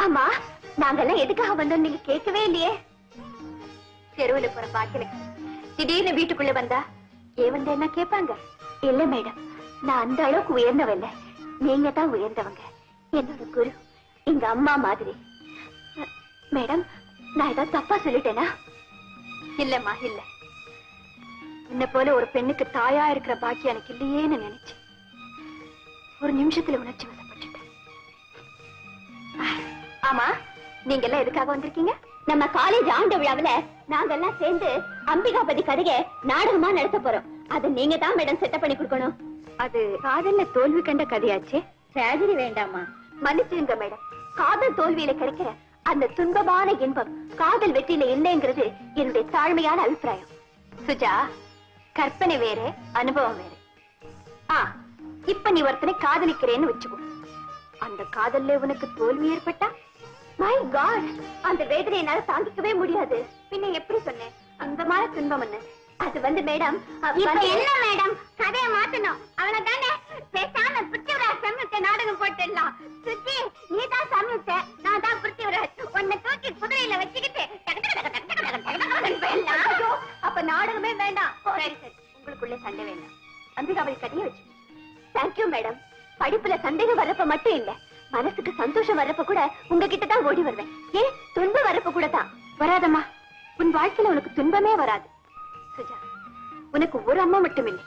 ஆமா, நாங்கெல்லாம் எதுக்காக வந்தோம் நீங்க கேட்கவே இல்லையே. தெருவுல போற பாக்கியலுக்கு திடீர்னு வீட்டுக்குள்ள வந்தா ஏன் என்ன கேட்பாங்க? இல்ல மேடம், நான் அந்த அளவுக்கு உயர்ந்தவல்ல, நீங்க தான் உயர்ந்தவங்க. என்னோட குரு எங்க அம்மா மாதிரி. மேடம், நான் ஏதாவது தப்பா சொல்லிட்டேனா? இல்லம்மா, இல்ல. உன்னை போல ஒரு பெண்ணுக்கு தாயா இருக்கிற பாக்கியம் எனக்கு இல்லையேன்னு நினைச்சேன். ஒரு நிமிஷத்துல உணர்ச்சி வசப்பட்டுட்டேன். ஆமா, நீங்க எல்லாம் எதுக்காக வந்திருக்கீங்க? நம்ம காலேஜ் ஆண்டு விழாவில நாங்கெல்லாம் சேர்ந்து அம்பிகாபதி கதையை நாடகமா நடத்த போறோம். அது நீங்க தான் மேடம் செட்டப் பண்ணி கொடுக்கணும். அது காதல்ல தோல்வி கண்ட கதையாச்சே. டிராஜடி வேண்டாமா? மன்னிச்சுங்க மேடம், காதல் தோல்வியில கிடைக்கிற அந்த துன்பமான இன்பம் காதல் வெற்றியில இல்லைங்கிறது என்னுடைய தாழ்மையான அபிப்பிராயம். சுஜா, கற்பனை வேற, அனுபவம் வேற. இப்ப நீ ஒருத்தனை காதலிக்கிறேன்னு வச்சுக்கோ. அந்த காதல்ல உனக்கு தோல்வி ஏற்பட்டா, மை காட், அந்த வேதனை என்னால தாங்கிக்கவே முடியாது. பின்ன எப்படி சொன்னேன் அந்த மாதிரி துன்பம் என்ன? அது மேடம், என்ன மேடம் கதையை மாத்தணும் அவ்வளவுதானே. பேசாம பிருத்திவிராஜ் சமயத்தை நாடகம் போட்டுடலாம். சுஜி, நீ தான் சமயத்தை, நான் தான் பிருத்திவிராஜ். உன்னை தூக்கி குதிரையில வச்சுக்கிட்டு அப்ப நாடகமே வேண்டாம். சரி சரி, உங்களுக்குள்ள சண்டை வேண்டாம். அம்பிகாபதி கதையை வச்சு. Thank you madam. படிப்புல சந்தேகம் வர்றப்ப மட்டும் இல்ல, மனசுக்கு சந்தோஷம் வர்றப்ப கூட உங்ககிட்ட தான் ஓடி வருவேன். ஏன் துன்பம் வர்றப்ப கூட தான் வராதம்மா. உன் வாழ்க்கையில உனக்கு துன்பமே வராது. சுஜா, உனக்கு ஒரு அம்மா மட்டும் இல்லை,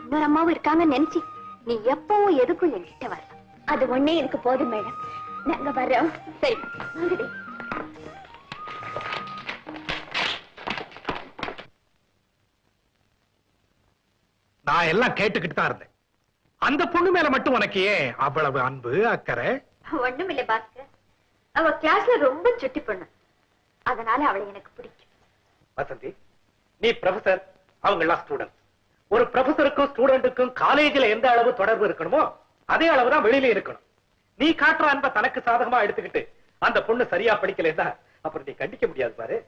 இன்னொரு அம்மாவும் இருக்காங்கன்னு நினைச்சு நீ எப்பவும் எதுக்கும் என்கிட்ட வரலாம். அது ஒன்னே எனக்கு போதும் மேடம். நாங்க வர்றோம். சரி, வாங்கடி. நான் எல்லாம் கேட்டுக்கிட்டு தான் இருந்தேன். அந்த பொண்ணு மேல மட்டும் உனக்கு ஏன் அவ்வளவு அன்பு, அக்கறை? ஒண்ணும் இல்ல பாஸ்கர், அவ கிளாஸ்ல ரொம்ப சுட்டி பொண்ணு, அதனால அவளை எனக்கு பிடிக்கும். வசந்தி, நீ ப்ரொஃபசர், அவங்க எல்லாம் ஸ்டூடெண்ட். ஒரு ப்ரொஃபசருக்கும் ஸ்டூடெண்ட்டுக்கும் காலேஜில் எந்த அளவு தொடர்பு இருக்கணுமோ அதே அளவுதான் வெளியில இருக்கணும். நீ காட்டுற அன்பை தனக்கு சாதகமா எடுத்துக்கிட்டு அந்த பொண்ணு சரியா படிக்கலைன்னா அப்புறம் நீ கண்டிக்க முடியாது பாரு.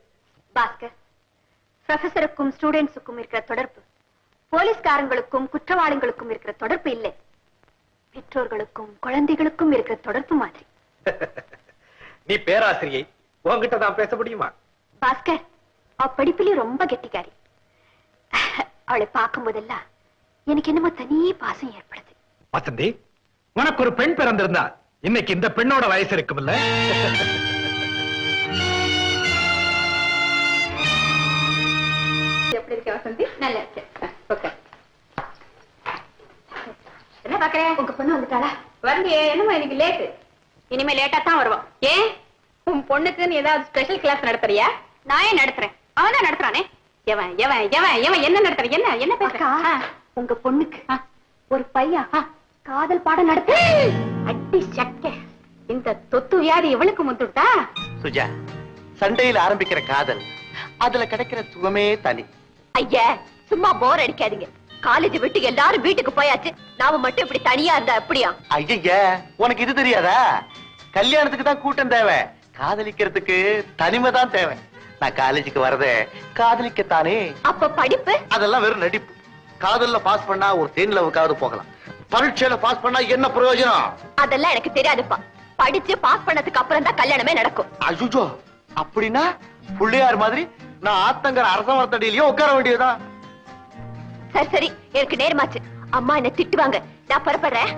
பாஸ்கர், ப்ரொஃபசருக்கும் ஸ்டூடெண்ட்ஸுக்கும் இருக்கிற தொடர்பு போலீஸ்காரங்களுக்கும் குற்றவாளிகளுக்கும் இருக்கிற தொடர்பு இல்லை, பெற்றோர்களுக்கும் குழந்தைகளுக்கும் இருக்கிற தொடர்பு மாதிரி. நீ பேராசிரியை, உன்கிட்ட தான் பேச முடியுமா? பாஸ்கர், அவ படிப்பிலே ரொம்ப கெட்டிக்காரி. அவளை பார்க்கும் போதெல்லாம் எனக்கு என்னமோ தனி பாசம் ஏற்படுது. வசந்தி, உனக்கு ஒரு பெண் பிறந்திருந்தா இன்னைக்கு இந்த பெண்ணோட வயசு இருக்கும்ல? எப்படி இருக்க வசந்தி? நல்லா இருக்கேன். என்ன பாக்குறேன்? உங்க பொண்ணு வந்துட்டாளா? வரலையே. என்னமா இன்னைக்கு லேட்டு? இனிமே லேட்டா தான் வருவான். ஏன், உன் பொண்ணுக்குன்னு ஏதாவது ஸ்பெஷல் கிளாஸ் நடத்துறியா? நான் ஏன் நடத்துறேன், அவன் தான் நடத்துறானே. எவன் எவன் எவன் எவன் என்ன நடத்துற? என்ன என்ன பேசுறா? உங்க பொண்ணுக்கு ஒரு பையன் காதல் பாடம் நடத்த. அடி சக்க, இந்த தொத்து வியாதி இவளுக்கு முந்துட்டா? சுஜா, சண்டையில் ஆரம்பிக்கிற காதல், அதுல கிடைக்கிற சுகமே தனி. ஐயா, சும்மா போர் அடிக்காதீங்க. காலேஜ் விட்டு எல்லாரும் வீட்டுக்கு போயாச்சு, நாம மட்டும் இப்படி தனியா இருந்தா அப்படியா? ஐயா, உனக்கு இது தெரியாதா? கல்யாணத்துக்கு தான் கூட்டம் தேவை, காதலிக்கிறதுக்கு தனிமை தான் தேவை. நான் காலேஜுக்கு வரதே காதலிக்கத்தானே. அப்ப படிப்பு? அதெல்லாம் வெறும் நடிப்பு. காதல்ல பாஸ் பண்ணா ஒரு தேன் லவ்வுக்காவது போகலாம், பரீட்சையில பாஸ் பண்ணா என்ன பிரயோஜனம்? அதெல்லாம் எனக்கு தெரியாதுப்பா. படிச்சு பாஸ் பண்ணதுக்கு அப்புறம் தான் கல்யாணமே நடக்கும். அஜுஜோ, அப்படின்னா புள்ளையார் மாதிரி நான் ஆத்தங்கர அரசமரத்தடியிலயோ உட்கார வேண்டியதுதான். சரி சரி, எனக்கு நேரமாச்சு. அம்மா என்ன திட்டுவாங்க, நான் புறப்படுறேன்.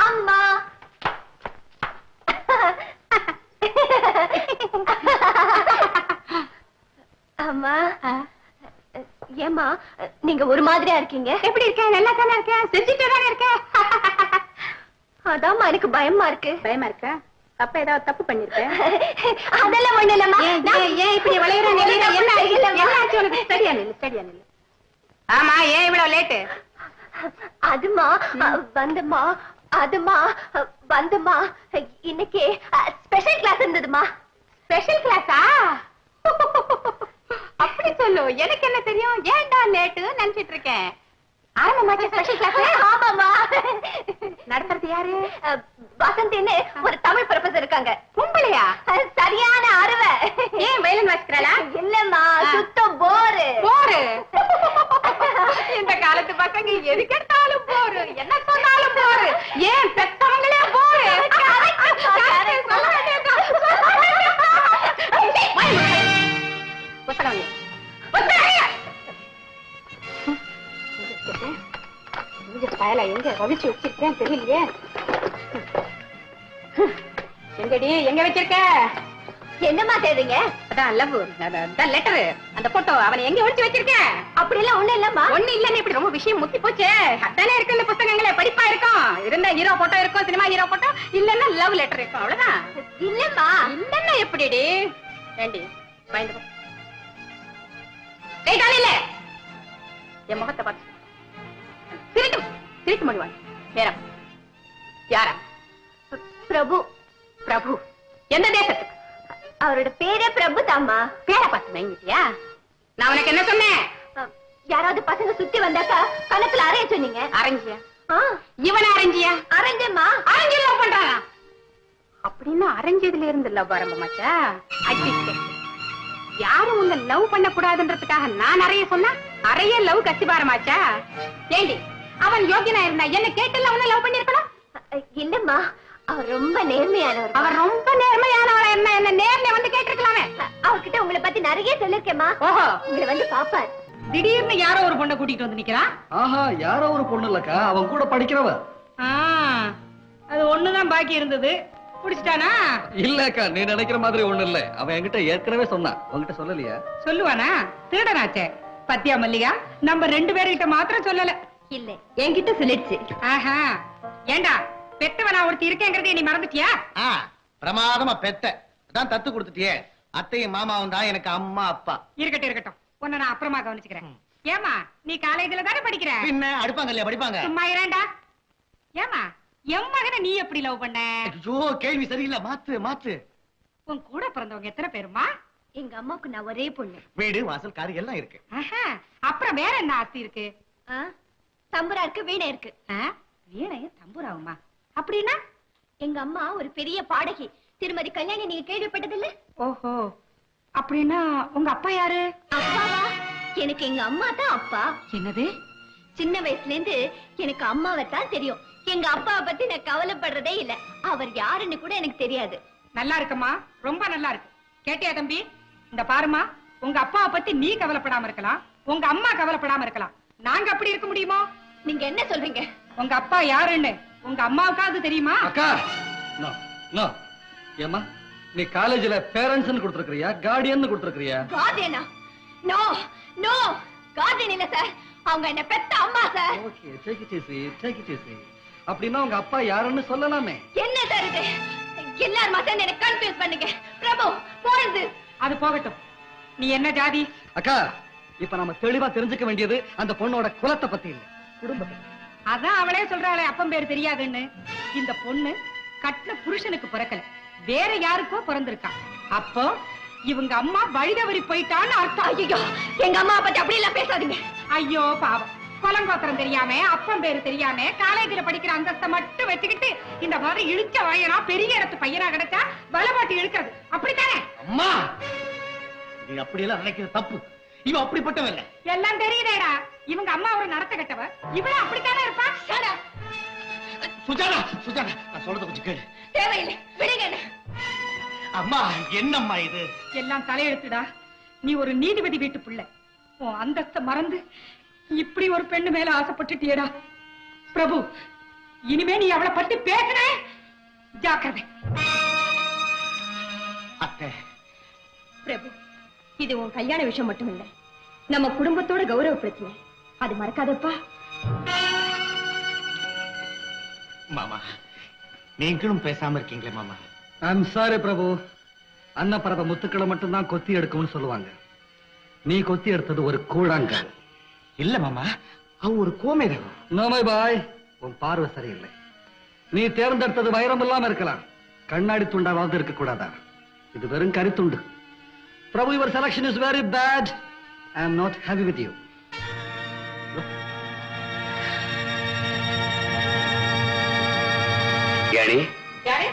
அம்மா, அம்மா. ஏமா நீங்க ஒரு மாதிரியா இருக்கீங்க? எப்படி இருக்கேன்? நல்லா தானே இருக்கேன், செஞ்சுட்டு தானே இருக்கேன். அதாம்மா எனக்கு பயமா இருக்கு. பயமா இருக்கா? அப்ப ஏதாவது தப்பு பண்ணிருக்கேன்? அதெல்லாம் ஒண்ணு இல்லம்மா. ஏன் இப்படி விளையாடுற? என்ன ஆச்சு உனக்கு? சரியா நில்லு, சரியா நில்லு. ஆமா, ஏன் இவ்வளவு லேட்டு? அதுமா வந்துமா, அதுமா வந்துமா, இன்னைக்கு ஸ்பெஷல் கிளாஸ் இருந்ததுமா. ஸ்பெஷல் கிளாஸா? அப்படி சொல்லு, எனக்கு என்ன தெரியும்? ஏன்டா லேட்டு நினைச்சிட்டு இருக்கேன். ஆரம்பமாச்சு ஸ்பெஷல் கிளாஸ்? ஆமாமா. நடத்துறது யாரு? வசந்தின்னு ஒரு தமிழ் ப்ரொஃபசர் இருக்காங்க. பொம்பளையா? சரியான அறுவை. ஏன் வயலின் வாசிக்கிறாளா? இல்லம்மா, சுத்தம் போரு. போரு? இந்த காலத்து பசங்க எதுக்கு எடுத்தாலும் போரு, என்ன சொன்னாலும் போரு. ஏன் பெத்தவங்களே போரு. ஒழிச்சு வச்சிருக்கேன் தெரியலையே. எங்கடி எங்க வச்சிருக்க? என்னமா தேடுறீங்க? அதான் லவ் லெட்டர் அந்த போட்டோ அவனை எங்க ஒழிச்சு வச்சிருக்க? அப்படி எல்லாம் ஒண்ணு இல்லம்மா. ஒண்ணு இல்லன்னு இப்படி ரொம்ப விஷயம் முத்தி போச்சு. அதானே இருக்கு இந்த புத்தகங்களே, படிப்பா இருக்கும். இருந்த ஹீரோ போட்டோ இருக்கும், சினிமா ஹீரோ போட்டோ, இல்லன்னா லவ் லெட்டர் இருக்கும், அவ்வளவுதான். இல்லம்மா. இல்லன்னா எப்படிடி? ஏண்டி பயந்து போ. ஏய் காலையில என் முகத்தை பார்த்து சிரிக்க முடிவான். நேரம் யாரா? பிரபு. பிரபு எந்த தேசத்துக்கு? அவரோட பேரே பிரபு தாம்மா. பேரை பார்த்து நங்கிட்டியா? நான் உனக்கு என்ன சொன்னேன்? யாராவது பசங்க சுத்தி வந்தாக்கா கணக்குல அரைய சொன்னீங்க. அரஞ்சியா? இவனை அரஞ்சியா? அரஞ்சம்மா. அரஞ்சு லவ் பண்றானா? அப்படின்னு அரஞ்சதுல இருந்து லவ் ஆரம்பமாச்சா? யாரும் உன்னை லவ் பண்ண கூடாதுன்றதுக்காக நான் அறைய சொன்னா அறைய லவ் கசிபாரமாச்சா? ஏண்டி அவன் யோகியனா இருந்தா என்ன கேட்டல அவனை லவ் பண்ணிருக்கலாம்? இல்லம்மா, அவர் ரொம்ப நேர்மையானவர். அவர் ரொம்ப நேர்மையானவரா என்ன என்ன நேர்ல வந்து கேட்டிருக்கலாமே. அவர்கிட்ட உங்களை பத்தி நிறைய சொல்லிருக்கேம்மா. ஓஹோ, உங்களை வந்து பாப்பார். திடீர்னு யாரோ ஒரு பொண்ணை கூட்டிட்டு வந்து நிக்கிறான். ஆஹா, யாரோ ஒரு பொண்ணு இல்லக்கா, அவன் கூட படிக்கிறவ. அது ஒண்ணுதான் பாக்கி இருந்தது. புடிச்சிட்டானா? இல்லக்கா, நீ நினைக்கிற மாதிரி ஒண்ணு இல்ல. அவன் என்கிட்ட ஏற்கனவே சொன்னான், உன்கிட்ட சொல்லலையா? சொல்லுவானா? திருடனாச்சே. பத்தியா மல்லிகா, நம்ம 2 பேர்கிட்ட மாத்திரம் சொல்லல. இல்ல, என்கிட்ட சொல்லிடுச்சு. ஆஹா, ஏண்டா பெத்தவனா ஒருத்தி இருக்கேங்கிறதே நீ மறந்துட்டியா? பிரமாதமா பெத்த தான் தத்து கொடுத்துட்டியே. அத்தையும் மாமாவும் தான் எனக்கு அம்மா அப்பா. இருக்கட்டும் இருக்கட்டும், உன்னை நான் அப்புறமா கவனிச்சுக்கிறேன். ஏமா நீ காலேஜ்ல தானே படிக்கிற? பின்ன அடுப்பாங்க இல்லையா? படிப்பாங்க. சும்மா இரேண்டா. ஏமா என் மகனை நீ எப்படி லவ் பண்ண? ஐயோ, கேள்வி சரியில்லை. மாத்து மாத்து. உன் கூட பிறந்தவங்க எத்தனை பேருமா? எங்க அம்மாவுக்கு நான் ஒரே பொண்ணு. வீடு வாசல் காரு எல்லாம் இருக்கு. அப்புறம் வேற என்ன ஆஸ்தி இருக்கு? தம்புரா இருக்கு, வீணை இருக்கு. வீணையும் தம்புராவுமா? அப்படின்னா எங்க அம்மா ஒரு பெரிய பாடகி, திருமதி கல்யாணி. நீங்க கேள்விப்பட்டதில்ல? ஓஹோ, அப்படின்னா உங்க அப்பா யாரு? அப்பாவா? எனக்கு எங்க அம்மா தான் அப்பா. என்னது? சின்ன வயசுல இருந்து எனக்கு அம்மாவை தான் தெரியும். எங்க அப்பாவை பத்தி நான் கவலைப்படுறதே இல்ல. அவர் யாருன்னு கூட எனக்கு தெரியாது. நல்லா இருக்குமா, ரொம்ப நல்லா இருக்கு. கேட்டியா தம்பி? இந்த பாருமா, உங்க அப்பாவை பத்தி நீ கவலைப்படாம இருக்கலாம், உங்க அம்மா கவலைப்படாம இருக்கலாம். நாங்க அப்படி இருக்க முடியுமோ? நீங்க என்ன சொல்றீங்க? உங்க அப்பா யாருன்னு உங்க அம்மாவுக்காவது தெரியுமா? அக்கா, ஏமா நீ காலேஜ்ல பேரண்ட்ஸ் கொடுத்திருக்கிறியா, கார்டியன் கொடுத்திருக்கிறியா? கார்டியனா? நோ நோ, கார்டியன் இல்ல சார். அவங்க என்ன பெத்த அம்மா sir. Okay, take it easy, take it easy. அப்படின்னா உங்க அப்பா யாருன்னு சொல்லலாமே. என்ன சார் இது? எல்லாரும் சேர்ந்து என்ன கன்ஃபியூஸ் பண்ணுங்க. பிரபு போறது. அது போகட்டும். நீ என்ன ஜாதி? அக்கா, இப்ப நம்ம தெளிவா தெரிஞ்சுக்க வேண்டியது அந்த பொண்ணோட குலத்தை பத்தி இல்ல, குடும்பத்தை. அதான் அவளே சொல்றாளே அப்பன் பேர் தெரியாதுன்னு. இந்த பொண்ணு கட்டின புருஷனுக்கு பிறக்கல, வேற யாருக்கோ பிறந்திருக்கான். அப்போ இவங்க அம்மா வழிதவறி போயிட்டான்னு அர்த்தம். ஐயோ, எங்க அம்மா பத்தி அப்படி எல்லாம் பேசாதீங்க. ஐயோ பாவம், குலங்கோத்திரம் தெரியாம, அப்பன் பேரு தெரியாம, காலேஜ்ல படிக்கிற அந்தஸ்தை மட்டும் வச்சுக்கிட்டு இந்த மாதிரி இழுச்ச வயனா பெரிய இடத்து பையனா கிடைச்சா பலபாட்டி இழுக்கிறது, அப்படித்தானே? அம்மா, நீ அப்படியெல்லாம் நினைக்கிறது தப்பு. இவன் அப்படிப்பட்டவன் இல்ல. எல்லாம் தெரியுதேடா. இவங்க அம்மா ஒரு நடத்த கட்டவ, இவளும் அப்படித்தானே இருப்பா. சுஜாதா, சுஜாதா, நான் சொல்றது கொஞ்சம் கேளு. தேவையில்லை, விடுங்க. அம்மா, என்னம்மா இது? எல்லாம் தலையெழுத்துடா. நீ ஒரு நீதிபதி வீட்டு பிள்ளை, உன் அந்தஸ்தை மறந்து இப்படி ஒரு பெண்ணு மேல ஆசைப்பட்டுட்டியடா. பிரபு, இனிமே நீ அவளை பத்தி பேசுன ஜாக்கிரதை. அத்தை. பிரபு, இது உன் கல்யாண விஷயம் மட்டும் இல்ல, நம்ம குடும்பத்தோட கௌரவ பிரச்சனை. அது மறக்காதப்பா. மாமா, நீங்களும் பேசாம இருக்கீங்களே மாமா. ஐம் சாரி பிரபு. அன்னப்பறவை முத்துக்களை மட்டும்தான் கொத்தி எடுக்கும்னு சொல்லுவாங்க. நீ கொத்தி எடுத்தது ஒரு கூழாங்கல். இல்ல மாமா, அவ ஒரு கோமேதகம். நோமை பாய், உன் பார்வை சரியில்லை. நீ தேர்ந்தெடுத்தது வைரம் இல்லாம இருக்கலாம், கண்ணாடி துண்டாவது இருக்க கூடாதா? இது வெறும் கரித்துண்டு. பிரபு, your selection is very bad. I am not happy with you. யானி, யாரு?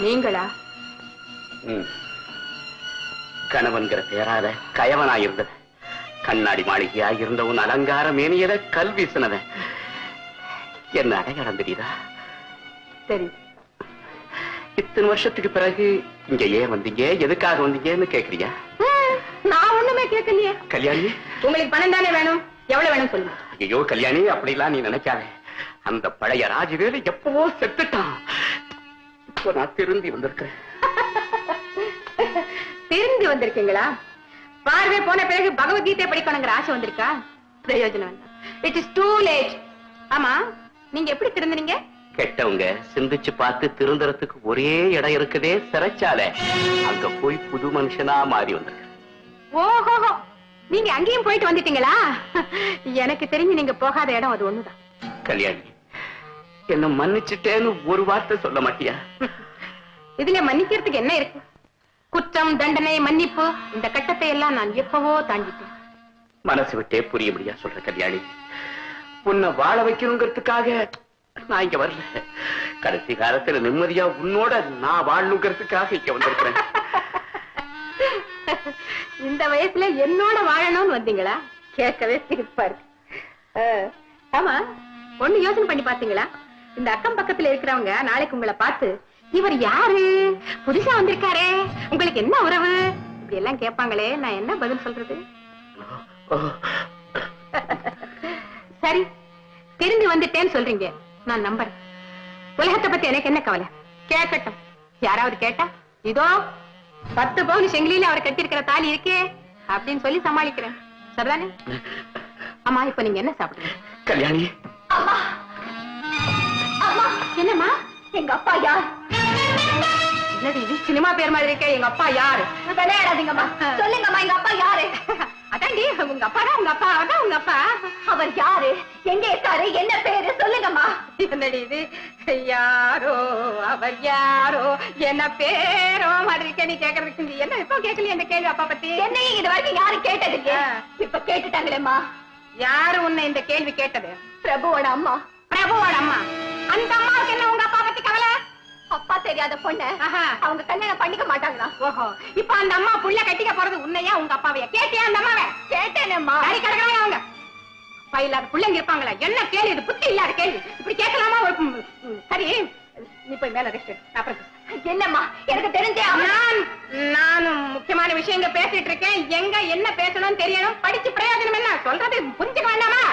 நீங்களா? கணவன்கிற பேராத கயவனாயிருந்தது, கண்ணாடி மாளிகையாய் இருந்தவன் அலங்கார மேனியத கல் வீசினவன் என்ன அடையாளம் தெரியுதா? சரி, இத்தனை வருஷத்துக்கு பிறகு இங்க ஏன் வந்தீங்க, எதுக்காக வந்தீங்கன்னு கேக்குறியா? நான் ஒண்ணுமே கேட்கலையே. கல்யாணி, உங்களுக்கு பணம் தானே வேணும், எவ்வளவு வேணும் சொல்லுங்க. ஐயோ கல்யாணி, அப்படிலாம் நீ நினைக்காத. அந்த பழைய ராஜவேலு எப்பவோ செத்துட்டான். இப்போ நான் திரும்பி வந்திருக்கிறேன். திரும்பி வந்திருக்கீங்களா? பார்வை போன பிறகு பகவத்கீதை படிக்கணுங்கிற ஆசை வந்திருக்கா? பிரயோஜனம் வேண்டாம். It is too late. ஆமா, நீங்க எப்படி திருந்துறீங்க? கெட்டவங்க சிந்திச்சு பார்த்து திருந்துறதுக்கு ஒரே இடம் இருக்குதே, சிறைச்சாலை. அங்க போய் புது மனுஷனா மாறி வந்திருக்க. ஓஹோ, நீங்க அங்கேயும் போயிட்டு வந்துட்டீங்களா? எனக்கு தெரிஞ்சு நீங்க போகாத இடம் அது ஒண்ணுதான். கல்யாணி, என்ன மன்னிச்சுட்டேன்னு ஒரு வார்த்தை சொல்ல மாட்டியா? இதுல மன்னிக்கிறதுக்கு என்ன இருக்கு? குற்றம், தண்டனை, மன்னிப்பு, இந்த கட்டத்தை எல்லாம் நான் எப்பவோ தாண்டிட்டேன். மனசு விட்டே புரிய முடியா சொல்ற கல்யாணி. உன்னை வாழ வைக்கணுங்கிறதுக்காக நான் இங்க வரல. கடைசி காலத்துல நிம்மதியா உன்னோட நான் வாழணுங்கிறதுக்காக இங்க வந்திருக்கிறேன். இந்த வயசுல என்னோட வாழணும்னு வந்தீங்களா? கேட்கவே சிரிப்பா இருக்கு. ஆமா, ஒண்ணு யோசனை பண்ணி பாத்தீங்களா? இந்த அக்கம் பக்கத்துல இருக்கிறவங்க நாளைக்கு உங்களை பார்த்து, இவர் யாரு, புதுசா வந்திருக்காரே, உங்களுக்கு என்ன உறவு, இப்படி எல்லாம் கேட்பாங்களே, நான் என்ன பதில் சொல்றது? சரி, திரும்பி வந்துட்டேன்னு சொல்றீங்க, நான் நம்புறேன். உலகத்தை பத்தி எனக்கு என்ன கவலை? கேட்கட்டும். யாராவது கேட்டா, இதோ 10 பவுன் செங்கிலியில அவர் கட்டிருக்கிற தாலி இருக்கே அப்படின்னு சொல்லி சமாளிக்கிறேன். சரிதானே? அம்மா, இப்ப நீங்க என்ன சாப்பிடுறீங்க? கல்யாணி, அம்மா, அம்மா, என்னம்மா? எங்க அப்பா யார்? என்னது இது, சினிமா பேர் மாதிரி இருக்கே, எங்க அப்பா யாரு? விளையாடாதீங்கம்மா, சொல்லுங்கம்மா, எங்க அப்பா யாரு? அதாண்டி, உங்க அப்பா தான் உங்க அப்பா, அதான் உங்க அப்பா. அவர் யாரு, எங்க இருக்காரு, என்ன பேரு, சொல்லுங்கம்மா. என்னடி இது, யாரோ அவர் யாரோ என்ன பேரோ மாதிரி இருக்கே, நீ கேக்குறதுக்கு என்ன இப்போ கேட்கலையே இந்த கேள்வி அப்பா பத்தி? என்னையும் இது வரைக்கும் யாரும் கேட்டது இல்லையா? இப்ப கேட்டுட்டாங்களேம்மா. யாரு உன்னை இந்த கேள்வி கேட்டது? பிரபுவோட அம்மா. பிரபுவோட அம்மா? அந்த அம்மாவுக்கு என்ன உங்க அப்பா பத்தி கவலை? அப்பா தெரியாத பொண்ணு அவங்க கல்யாணம் பண்ணிக்க மாட்டாங்களா? ஓஹோ, இப்ப அந்த அம்மா புள்ள கட்டிக்க போறது உன்னையா உங்க அப்பாவையா? கேட்டியா அந்த அம்மாவை? கேட்டேனேம்மா. சரி, கிடக்குறாங்க அவங்க. அப்பா இல்லாத பிள்ளைங்க இருப்பாங்களா? என்ன கேள்வி இது, புத்தி இல்லாத கேள்வி. இப்படி கேட்கலாமா? சரி, நீ போய் மேல ரெஸ்ட். அப்புறம் என்னம்மா, எனக்கு தெரிஞ்சே நானும் முக்கியமான விஷயங்க பேசிட்டு இருக்கேன். எங்க என்ன பேசணும்னு தெரியணும். படிச்சு பிரயோஜனம் என்ன? சொல்றது புரிஞ்சுக்க வேண்டாமா?